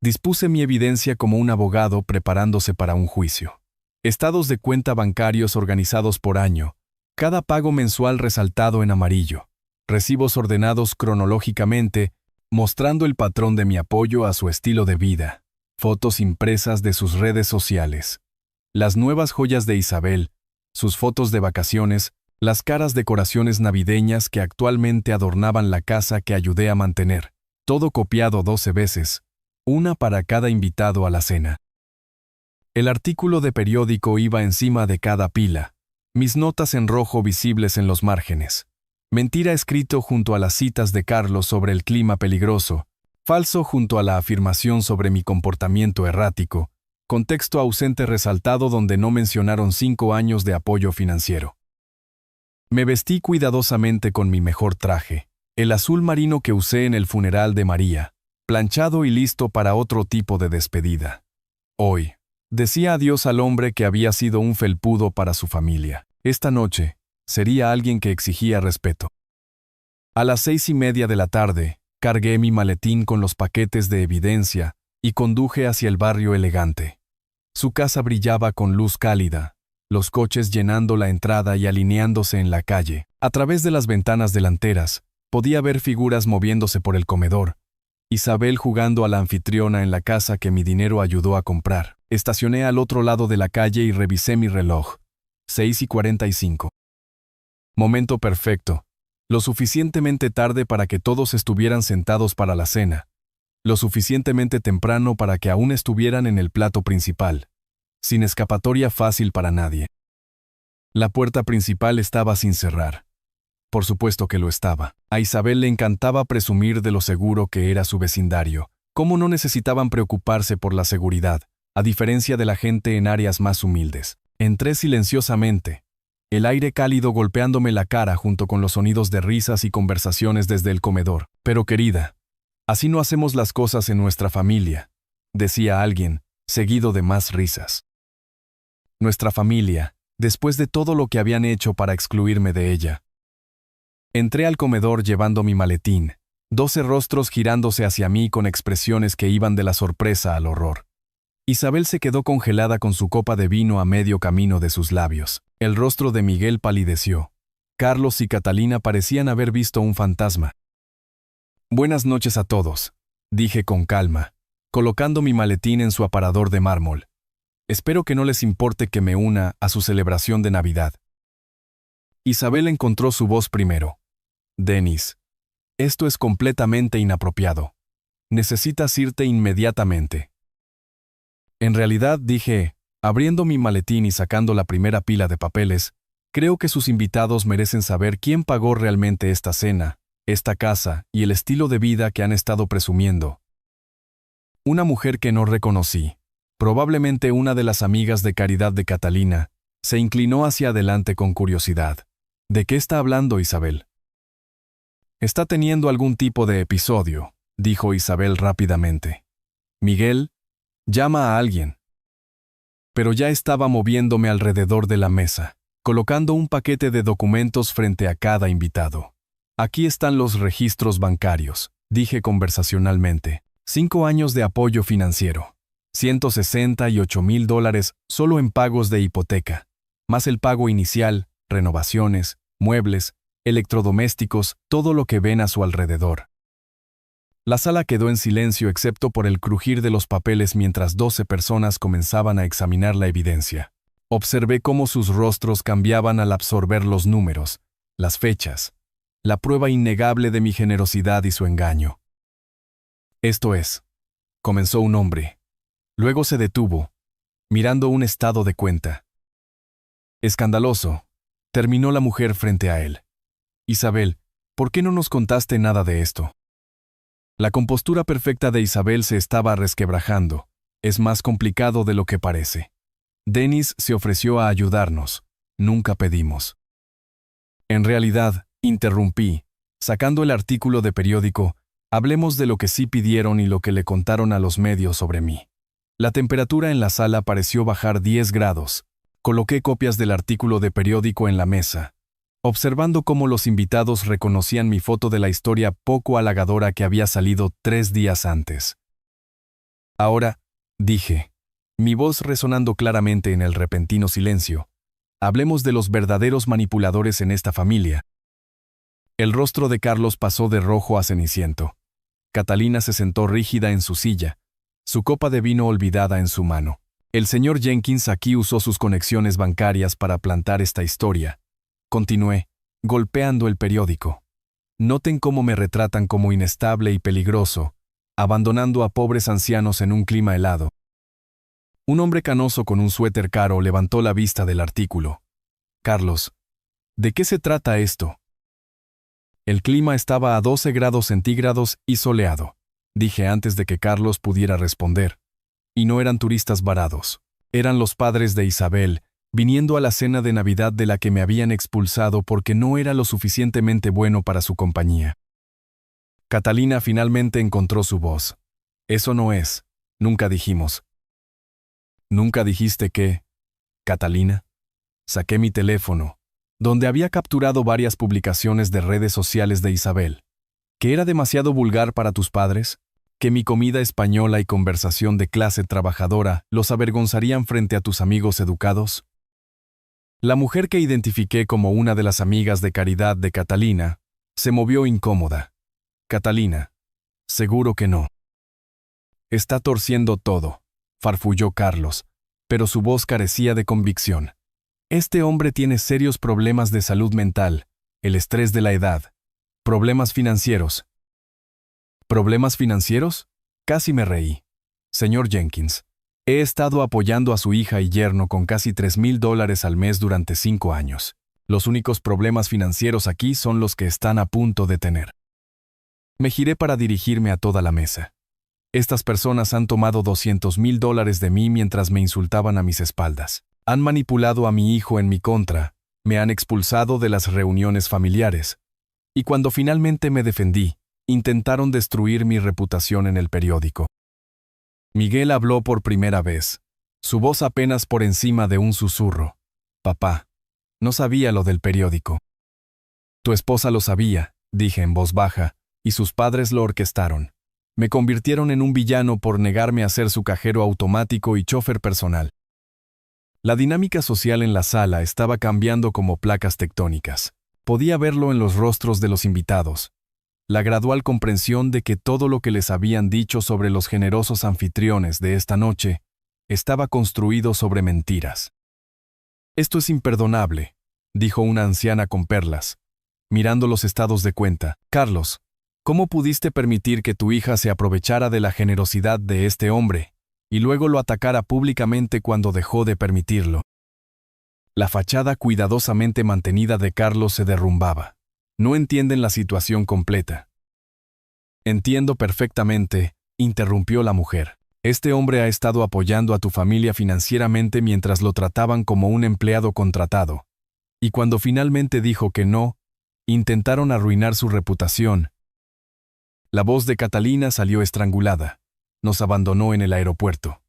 Dispuse mi evidencia como un abogado preparándose para un juicio. Estados de cuenta bancarios organizados por año, cada pago mensual resaltado en amarillo, recibos ordenados cronológicamente, mostrando el patrón de mi apoyo a su estilo de vida, fotos impresas de sus redes sociales, las nuevas joyas de Isabel, sus fotos de vacaciones, las caras decoraciones navideñas que actualmente adornaban la casa que ayudé a mantener, todo copiado 12 veces, una para cada invitado a la cena. El artículo de periódico iba encima de cada pila, mis notas en rojo visibles en los márgenes. Mentira escrito junto a las citas de Carlos sobre el clima peligroso, falso junto a la afirmación sobre mi comportamiento errático, contexto ausente resaltado donde no mencionaron 5 años de apoyo financiero. Me vestí cuidadosamente con mi mejor traje, el azul marino que usé en el funeral de María, planchado y listo para otro tipo de despedida. Hoy, decía adiós al hombre que había sido un felpudo para su familia. Esta noche, sería alguien que exigía respeto. A las 6:30 de la tarde, cargué mi maletín con los paquetes de evidencia y conduje hacia el barrio elegante. Su casa brillaba con luz cálida, los coches llenando la entrada y alineándose en la calle. A través de las ventanas delanteras, podía ver figuras moviéndose por el comedor. Isabel jugando a la anfitriona en la casa que mi dinero ayudó a comprar. Estacioné al otro lado de la calle y revisé mi reloj. 6:45. Momento perfecto. Lo suficientemente tarde para que todos estuvieran sentados para la cena. Lo suficientemente temprano para que aún estuvieran en el plato principal. Sin escapatoria fácil para nadie. La puerta principal estaba sin cerrar. Por supuesto que lo estaba. A Isabel le encantaba presumir de lo seguro que era su vecindario. Cómo no necesitaban preocuparse por la seguridad, a diferencia de la gente en áreas más humildes. Entré silenciosamente. El aire cálido golpeándome la cara junto con los sonidos de risas y conversaciones desde el comedor. Pero querida, así no hacemos las cosas en nuestra familia, decía alguien, seguido de más risas. Nuestra familia, después de todo lo que habían hecho para excluirme de ella. Entré al comedor llevando mi maletín, 12 rostros girándose hacia mí con expresiones que iban de la sorpresa al horror. Isabel se quedó congelada con su copa de vino a medio camino de sus labios. El rostro de Miguel palideció. Carlos y Catalina parecían haber visto un fantasma. Buenas noches a todos, dije con calma, colocando mi maletín en su aparador de mármol. Espero que no les importe que me una a su celebración de Navidad. Isabel encontró su voz primero. Denis, esto es completamente inapropiado. Necesitas irte inmediatamente. En realidad, dije, abriendo mi maletín y sacando la primera pila de papeles, creo que sus invitados merecen saber quién pagó realmente esta cena, esta casa y el estilo de vida que han estado presumiendo. Una mujer que no reconocí, probablemente una de las amigas de caridad de Catalina, se inclinó hacia adelante con curiosidad. ¿De qué está hablando Isabel? Está teniendo algún tipo de episodio, dijo Isabel rápidamente. Miguel, llama a alguien. Pero ya estaba moviéndome alrededor de la mesa, colocando un paquete de documentos frente a cada invitado. Aquí están los registros bancarios, dije conversacionalmente. 5 años de apoyo financiero. $168,000 solo en pagos de hipoteca, más el pago inicial, renovaciones, muebles, electrodomésticos, todo lo que ven a su alrededor. La sala quedó en silencio excepto por el crujir de los papeles mientras 12 personas comenzaban a examinar la evidencia. Observé cómo sus rostros cambiaban al absorber los números, las fechas, la prueba innegable de mi generosidad y su engaño. Esto es, comenzó un hombre. Luego se detuvo, mirando un estado de cuenta. Escandaloso, terminó la mujer frente a él. Isabel, ¿por qué no nos contaste nada de esto? La compostura perfecta de Isabel se estaba resquebrajando. Es más complicado de lo que parece. Dennis se ofreció a ayudarnos. Nunca pedimos. En realidad, interrumpí, sacando el artículo de periódico, hablemos de lo que sí pidieron y lo que le contaron a los medios sobre mí. La temperatura en la sala pareció bajar 10 grados. Coloqué copias del artículo de periódico en la mesa, observando cómo los invitados reconocían mi foto de la historia poco halagadora que había salido 3 días antes. Ahora, dije, mi voz resonando claramente en el repentino silencio, hablemos de los verdaderos manipuladores en esta familia. El rostro de Carlos pasó de rojo a ceniciento. Catalina se sentó rígida en su silla, su copa de vino olvidada en su mano. El señor Jenkins aquí usó sus conexiones bancarias para plantar esta historia. Continué, golpeando el periódico. Noten cómo me retratan como inestable y peligroso, abandonando a pobres ancianos en un clima helado. Un hombre canoso con un suéter caro levantó la vista del artículo. Carlos, ¿de qué se trata esto? El clima estaba a 12 grados centígrados y soleado, dije antes de que Carlos pudiera responder. Y no eran turistas varados. Eran los padres de Isabel, viniendo a la cena de Navidad de la que me habían expulsado porque no era lo suficientemente bueno para su compañía. Catalina finalmente encontró su voz. Eso no es. Nunca dijimos. ¿Nunca dijiste que? Catalina. Saqué mi teléfono, donde había capturado varias publicaciones de redes sociales de Isabel. ¿Que era demasiado vulgar para tus padres? ¿Que mi comida española y conversación de clase trabajadora los avergonzarían frente a tus amigos educados? La mujer que identifiqué como una de las amigas de caridad de Catalina se movió incómoda. Catalina, seguro que no. Está torciendo todo, farfulló Carlos, pero su voz carecía de convicción. Este hombre tiene serios problemas de salud mental, el estrés de la edad, problemas financieros. ¿Problemas financieros? Casi me reí. Señor Jenkins, he estado apoyando a su hija y yerno con casi $3,000 al mes durante 5 años. Los únicos problemas financieros aquí son los que están a punto de tener. Me giré para dirigirme a toda la mesa. Estas personas han tomado $200,000 de mí mientras me insultaban a mis espaldas. Han manipulado a mi hijo en mi contra, me han expulsado de las reuniones familiares. Y cuando finalmente me defendí, intentaron destruir mi reputación en el periódico. Miguel habló por primera vez, su voz apenas por encima de un susurro. Papá, no sabía lo del periódico. Tu esposa lo sabía, dije en voz baja, y sus padres lo orquestaron. Me convirtieron en un villano por negarme a ser su cajero automático y chofer personal. La dinámica social en la sala estaba cambiando como placas tectónicas. Podía verlo en los rostros de los invitados. La gradual comprensión de que todo lo que les habían dicho sobre los generosos anfitriones de esta noche estaba construido sobre mentiras. Esto es imperdonable, dijo una anciana con perlas, mirando los estados de cuenta. Carlos, ¿cómo pudiste permitir que tu hija se aprovechara de la generosidad de este hombre y luego lo atacara públicamente cuando dejó de permitirlo? La fachada cuidadosamente mantenida de Carlos se derrumbaba. No entienden la situación completa. Entiendo perfectamente, interrumpió la mujer. Este hombre ha estado apoyando a tu familia financieramente mientras lo trataban como un empleado contratado. Y cuando finalmente dijo que no, intentaron arruinar su reputación. La voz de Catalina salió estrangulada. Nos abandonó en el aeropuerto.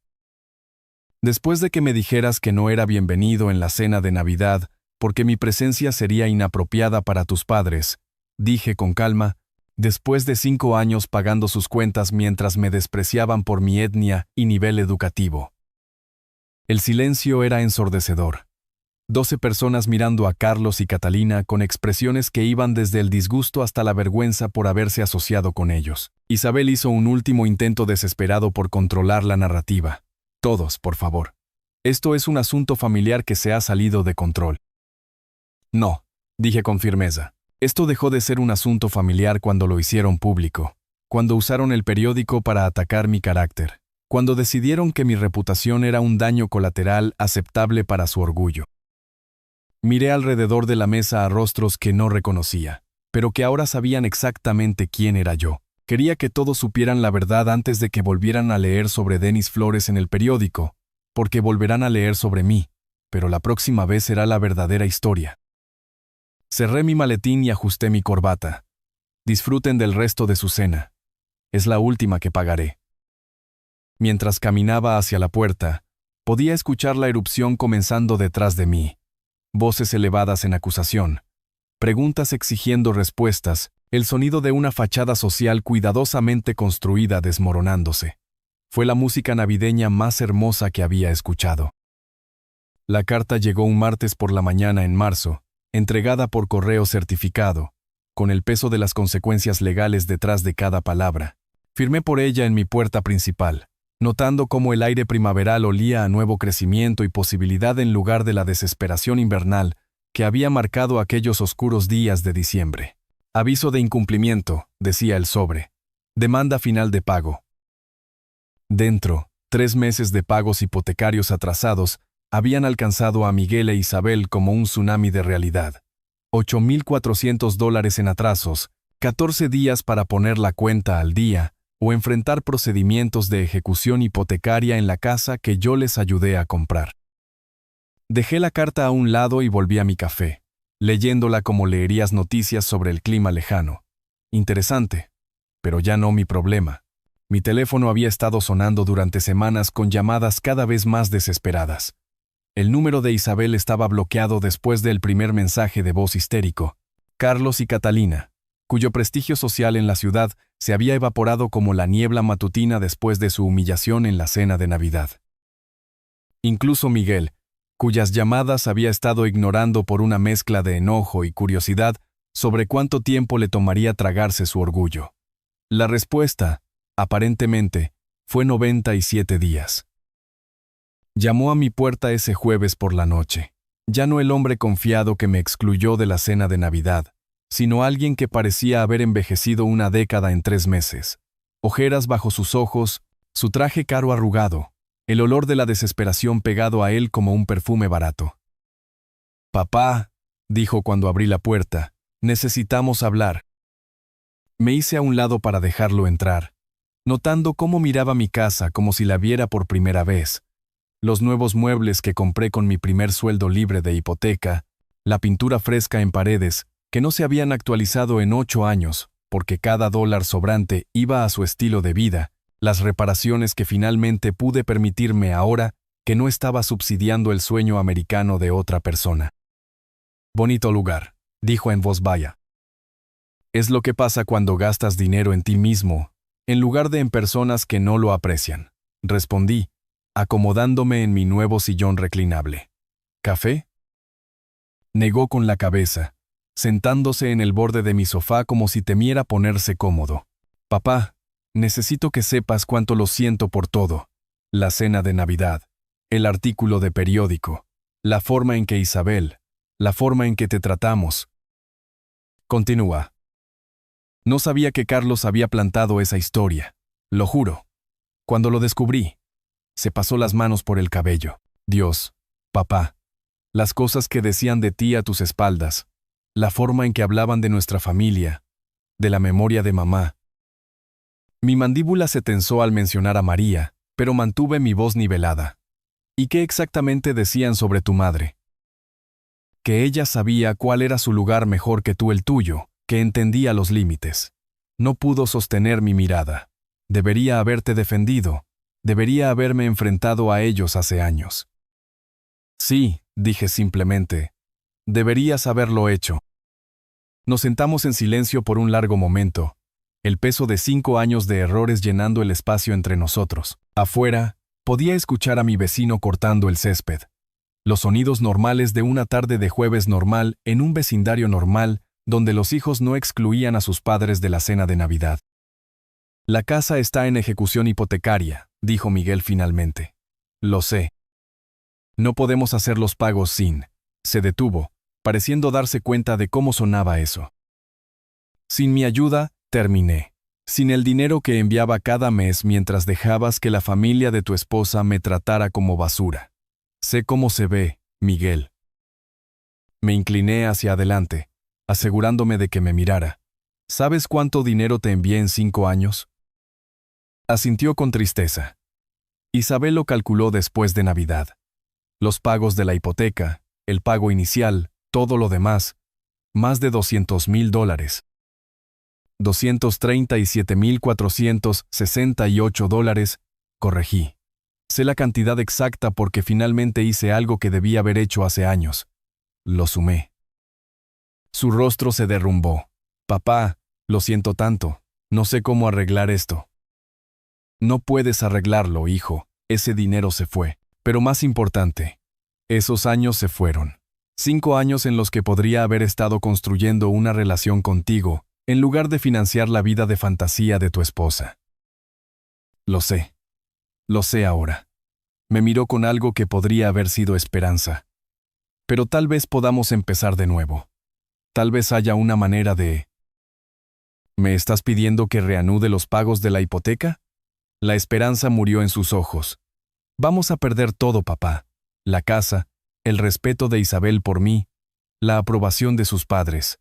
Después de que me dijeras que no era bienvenido en la cena de Navidad, porque mi presencia sería inapropiada para tus padres, dije con calma, después de 5 años pagando sus cuentas mientras me despreciaban por mi etnia y nivel educativo. El silencio era ensordecedor. 12 personas mirando a Carlos y Catalina con expresiones que iban desde el disgusto hasta la vergüenza por haberse asociado con ellos. Isabel hizo un último intento desesperado por controlar la narrativa. Todos, por favor. Esto es un asunto familiar que se ha salido de control. No, dije con firmeza. Esto dejó de ser un asunto familiar cuando lo hicieron público, cuando usaron el periódico para atacar mi carácter, cuando decidieron que mi reputación era un daño colateral aceptable para su orgullo. Miré alrededor de la mesa a rostros que no reconocía, pero que ahora sabían exactamente quién era yo. Quería que todos supieran la verdad antes de que volvieran a leer sobre Denis Flores en el periódico, porque volverán a leer sobre mí, pero la próxima vez será la verdadera historia. Cerré mi maletín y ajusté mi corbata. Disfruten del resto de su cena. Es la última que pagaré. Mientras caminaba hacia la puerta, podía escuchar la erupción comenzando detrás de mí. Voces elevadas en acusación, preguntas exigiendo respuestas, el sonido de una fachada social cuidadosamente construida desmoronándose. Fue la música navideña más hermosa que había escuchado. La carta llegó un martes por la mañana en marzo, entregada por correo certificado, con el peso de las consecuencias legales detrás de cada palabra. Firmé por ella en mi puerta principal, notando cómo el aire primaveral olía a nuevo crecimiento y posibilidad en lugar de la desesperación invernal que había marcado aquellos oscuros días de diciembre. Aviso de incumplimiento, decía el sobre. Demanda final de pago. Dentro, 3 meses de pagos hipotecarios atrasados habían alcanzado a Miguel e Isabel como un tsunami de realidad. $8,400 en atrasos, 14 días para poner la cuenta al día, o enfrentar procedimientos de ejecución hipotecaria en la casa que yo les ayudé a comprar. Dejé la carta a un lado y volví a mi café, leyéndola como leerías noticias sobre el clima lejano. Interesante, pero ya no mi problema. Mi teléfono había estado sonando durante semanas con llamadas cada vez más desesperadas. El número de Isabel estaba bloqueado después del primer mensaje de voz histérico. Carlos y Catalina, cuyo prestigio social en la ciudad se había evaporado como la niebla matutina después de su humillación en la cena de Navidad. Incluso Miguel, cuyas llamadas había estado ignorando por una mezcla de enojo y curiosidad sobre cuánto tiempo le tomaría tragarse su orgullo. La respuesta, aparentemente, fue 97 días. Llamó a mi puerta ese jueves por la noche. Ya no el hombre confiado que me excluyó de la cena de Navidad, sino alguien que parecía haber envejecido una década en 3 meses. Ojeras bajo sus ojos, su traje caro arrugado, el olor de la desesperación pegado a él como un perfume barato. «Papá», dijo cuando abrí la puerta, «necesitamos hablar». Me hice a un lado para dejarlo entrar, notando cómo miraba mi casa como si la viera por primera vez. Los nuevos muebles que compré con mi primer sueldo libre de hipoteca, la pintura fresca en paredes, que no se habían actualizado en 8 años, porque cada dólar sobrante iba a su estilo de vida, las reparaciones que finalmente pude permitirme ahora que no estaba subsidiando el sueño americano de otra persona. «Bonito lugar», dijo en voz baja. «Es lo que pasa cuando gastas dinero en ti mismo, en lugar de en personas que no lo aprecian», respondí, acomodándome en mi nuevo sillón reclinable. «¿Café?». Negó con la cabeza, sentándose en el borde de mi sofá como si temiera ponerse cómodo. «Papá, necesito que sepas cuánto lo siento por todo. La cena de Navidad, el artículo de periódico, la forma en que Isabel, la forma en que te tratamos». Continúa. No sabía que Carlos había plantado esa historia, lo juro. Cuando lo descubrí, se pasó las manos por el cabello. «Dios, papá, las cosas que decían de ti a tus espaldas, la forma en que hablaban de nuestra familia, de la memoria de mamá». Mi mandíbula se tensó al mencionar a María, pero mantuve mi voz nivelada. «¿Y qué exactamente decían sobre tu madre?». Que ella sabía cuál era su lugar mejor que tú el tuyo, que entendía los límites. No pudo sostener mi mirada. Debería haberte defendido. Debería haberme enfrentado a ellos hace años. «Sí», dije simplemente. «Deberías haberlo hecho». Nos sentamos en silencio por un largo momento, el peso de 5 años de errores llenando el espacio entre nosotros. Afuera, podía escuchar a mi vecino cortando el césped. Los sonidos normales de una tarde de jueves normal en un vecindario normal donde los hijos no excluían a sus padres de la cena de Navidad. La casa está en ejecución hipotecaria, dijo Miguel finalmente. Lo sé. No podemos hacer los pagos sin. Se detuvo, pareciendo darse cuenta de cómo sonaba eso. Sin mi ayuda, terminé. Sin el dinero que enviaba cada mes mientras dejabas que la familia de tu esposa me tratara como basura. Sé cómo se ve, Miguel. Me incliné hacia adelante, asegurándome de que me mirara. ¿Sabes cuánto dinero te envié en 5 años? Asintió con tristeza. Isabel lo calculó después de Navidad. Los pagos de la hipoteca, el pago inicial, todo lo demás, más de $200,000. $237,468, corregí. Sé la cantidad exacta porque finalmente hice algo que debía haber hecho hace años. Lo sumé. Su rostro se derrumbó. Papá, lo siento tanto, no sé cómo arreglar esto. No puedes arreglarlo, hijo, ese dinero se fue. Pero más importante, esos años se fueron. 5 años en los que podría haber estado construyendo una relación contigo, en lugar de financiar la vida de fantasía de tu esposa. Lo sé ahora. Me miró con algo que podría haber sido esperanza. Pero tal vez podamos empezar de nuevo. Tal vez haya una manera de... ¿Me estás pidiendo que reanude los pagos de la hipoteca? La esperanza murió en sus ojos. Vamos a perder todo, papá. La casa, el respeto de Isabel por mí, la aprobación de sus padres.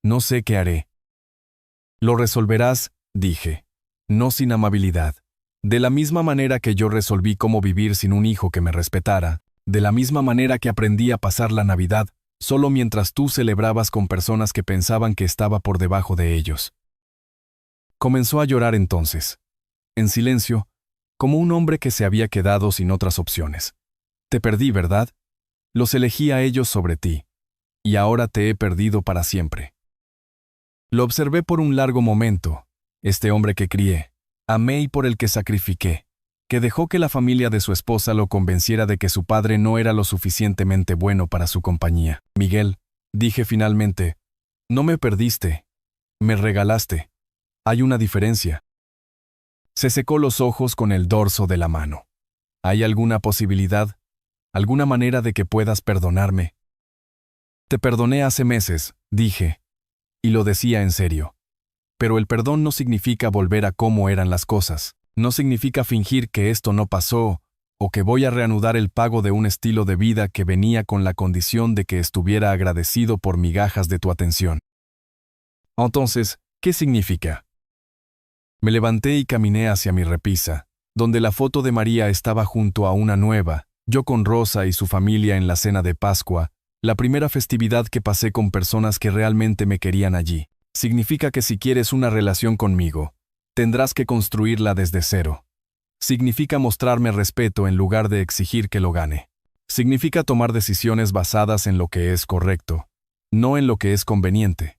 No sé qué haré. Lo resolverás, dije. No sin amabilidad. De la misma manera que yo resolví cómo vivir sin un hijo que me respetara, de la misma manera que aprendí a pasar la Navidad solo mientras tú celebrabas con personas que pensaban que estaba por debajo de ellos. Comenzó a llorar entonces, en silencio, como un hombre que se había quedado sin otras opciones. Te perdí, ¿verdad? Los elegí a ellos sobre ti, y ahora te he perdido para siempre. Lo observé por un largo momento, este hombre que crié, amé y por el que sacrifiqué, que dejó que la familia de su esposa lo convenciera de que su padre no era lo suficientemente bueno para su compañía. Miguel, dije finalmente, no me perdiste, me regalaste. Hay una diferencia. Se secó los ojos con el dorso de la mano. ¿Hay alguna posibilidad, alguna manera de que puedas perdonarme? Te perdoné hace meses, dije, y lo decía en serio. Pero el perdón no significa volver a cómo eran las cosas. No significa fingir que esto no pasó, o que voy a reanudar el pago de un estilo de vida que venía con la condición de que estuviera agradecido por migajas de tu atención. Entonces, ¿qué significa? Me levanté y caminé hacia mi repisa, donde la foto de María estaba junto a una nueva, yo con Rosa y su familia en la cena de Pascua, la primera festividad que pasé con personas que realmente me querían allí. Significa que si quieres una relación conmigo, tendrás que construirla desde cero. Significa mostrarme respeto en lugar de exigir que lo gane. Significa tomar decisiones basadas en lo que es correcto, no en lo que es conveniente.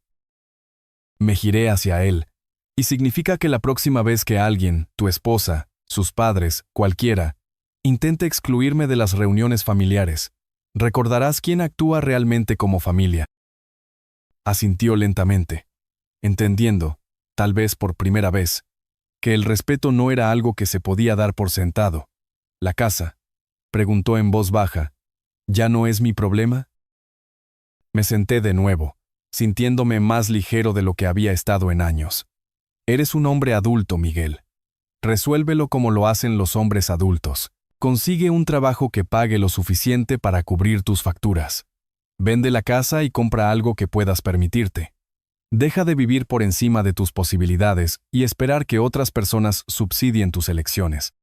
Me giré hacia él, y significa que la próxima vez que alguien, tu esposa, sus padres, cualquiera, intente excluirme de las reuniones familiares, recordarás quién actúa realmente como familia. Asintió lentamente, entendiendo, tal vez por primera vez, que el respeto no era algo que se podía dar por sentado. ¿La casa?, preguntó en voz baja, ¿ya no es mi problema? Me senté de nuevo, sintiéndome más ligero de lo que había estado en años. Eres un hombre adulto, Miguel. Resuélvelo como lo hacen los hombres adultos. Consigue un trabajo que pague lo suficiente para cubrir tus facturas. Vende la casa y compra algo que puedas permitirte. Deja de vivir por encima de tus posibilidades y esperar que otras personas subsidien tus elecciones.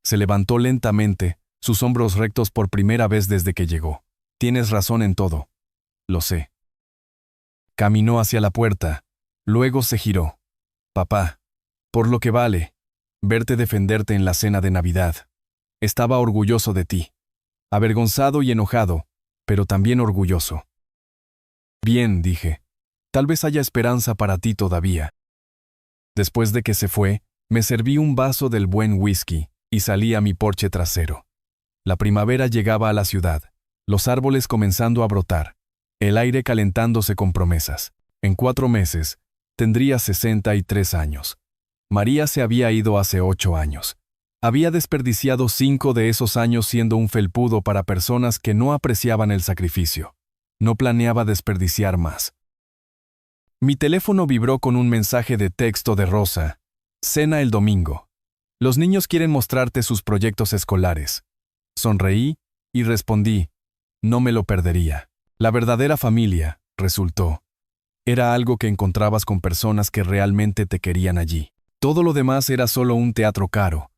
Se levantó lentamente, sus hombros rectos por primera vez desde que llegó. Tienes razón en todo. Lo sé. Caminó hacia la puerta, luego se giró. Papá, por lo que vale, verte defenderte en la cena de Navidad. Estaba orgulloso de ti. Avergonzado y enojado, pero también orgulloso. Bien, dije. Tal vez haya esperanza para ti todavía. Después de que se fue, me serví un vaso del buen whisky y salí a mi porche trasero. La primavera llegaba a la ciudad, los árboles comenzando a brotar, el aire calentándose con promesas. En 4 meses, tendría 63 años. María se había ido hace 8 años. Había desperdiciado 5 de esos años siendo un felpudo para personas que no apreciaban el sacrificio. No planeaba desperdiciar más. Mi teléfono vibró con un mensaje de texto de Rosa. Cena el domingo. Los niños quieren mostrarte sus proyectos escolares. Sonreí y respondí, no me lo perdería. La verdadera familia, resultó, era algo que encontrabas con personas que realmente te querían allí. Todo lo demás era solo un teatro caro,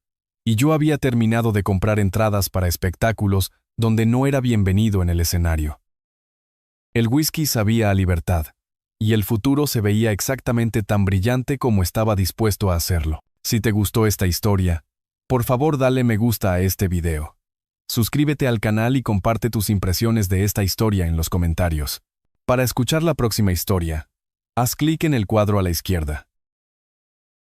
y yo había terminado de comprar entradas para espectáculos donde no era bienvenido en el escenario. El whisky sabía a libertad, y el futuro se veía exactamente tan brillante como estaba dispuesto a hacerlo. Si te gustó esta historia, por favor dale me gusta a este video. Suscríbete al canal y comparte tus impresiones de esta historia en los comentarios. Para escuchar la próxima historia, haz clic en el cuadro a la izquierda.